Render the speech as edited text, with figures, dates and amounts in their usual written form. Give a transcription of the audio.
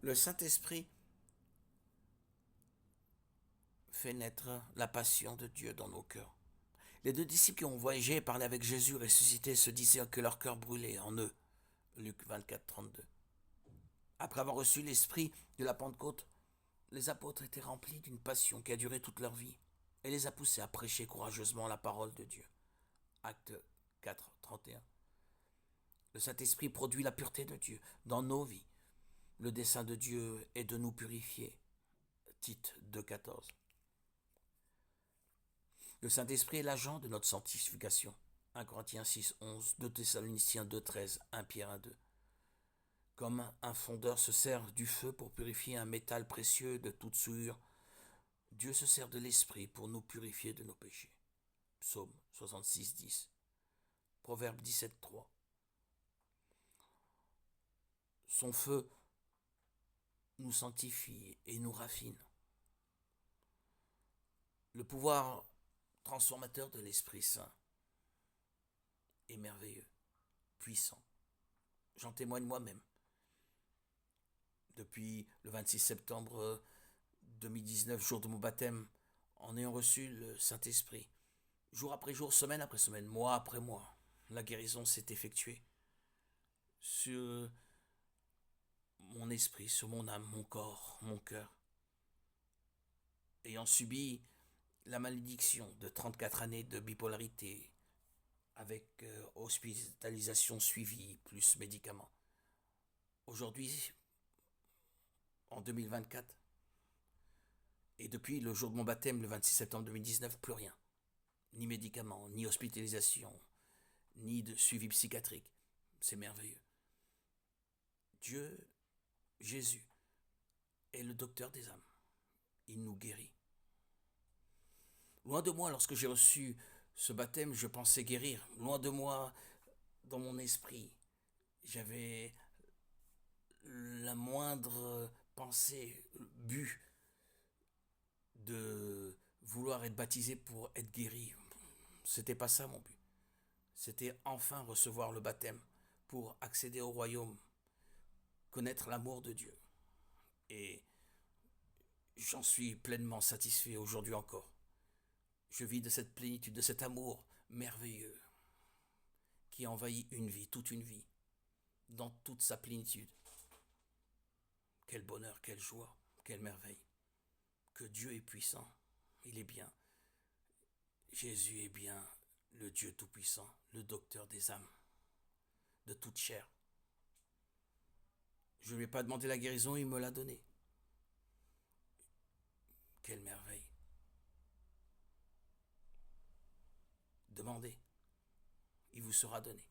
Le Saint-Esprit fait naître la passion de Dieu dans nos cœurs. Les deux disciples qui ont voyagé et parlé avec Jésus ressuscité se disaient que leur cœur brûlait en eux. Luc 24, 32. Après avoir reçu l'esprit de la Pentecôte, les apôtres étaient remplis d'une passion qui a duré toute leur vie et les a poussés à prêcher courageusement la parole de Dieu. Acte 4, 31. Le Saint-Esprit produit la pureté de Dieu dans nos vies. Le dessein de Dieu est de nous purifier. Tite 2, 14. Le Saint-Esprit est l'agent de notre sanctification. 1 Corinthiens 6, 11, 2 Thessaloniciens 2, 13, 1 Pierre 1, 2. Comme un fondeur se sert du feu pour purifier un métal précieux de toute souillure, Dieu se sert de l'Esprit pour nous purifier de nos péchés. Psaume 66, 10. Proverbe 17, 3. Son feu nous sanctifie et nous raffine. Le pouvoir transformateur de l'Esprit Saint est merveilleux, puissant. J'en témoigne moi-même. Depuis le 26 septembre 2019, jour de mon baptême, en ayant reçu le Saint-Esprit, jour après jour, semaine après semaine, mois après mois, la guérison s'est effectuée sur mon esprit, sur mon âme, mon corps, mon cœur. Ayant subi la malédiction de 34 années de bipolarité, avec hospitalisation suivie, plus médicaments. Aujourd'hui, en 2024, et depuis le jour de mon baptême, le 26 septembre 2019, plus rien. Ni médicaments, ni hospitalisation, ni de suivi psychiatrique. C'est merveilleux. Dieu, Jésus, est le docteur des âmes. Il nous guérit. Loin de moi, lorsque j'ai reçu ce baptême, je pensais guérir. Loin de moi, dans mon esprit, j'avais la moindre pensée, but de vouloir être baptisé pour être guéri. C'était pas ça mon but. C'était enfin recevoir le baptême pour accéder au royaume, connaître l'amour de Dieu. Et j'en suis pleinement satisfait aujourd'hui encore. Je vis de cette plénitude, de cet amour merveilleux qui envahit une vie, toute une vie, dans toute sa plénitude. Quel bonheur, quelle joie, quelle merveille. Que Dieu est puissant, il est bien. Jésus est bien le Dieu Tout-Puissant, le docteur des âmes, de toute chair. Je ne lui ai pas demandé la guérison, il me l'a donnée. Quelle merveille. Demandez, il vous sera donné.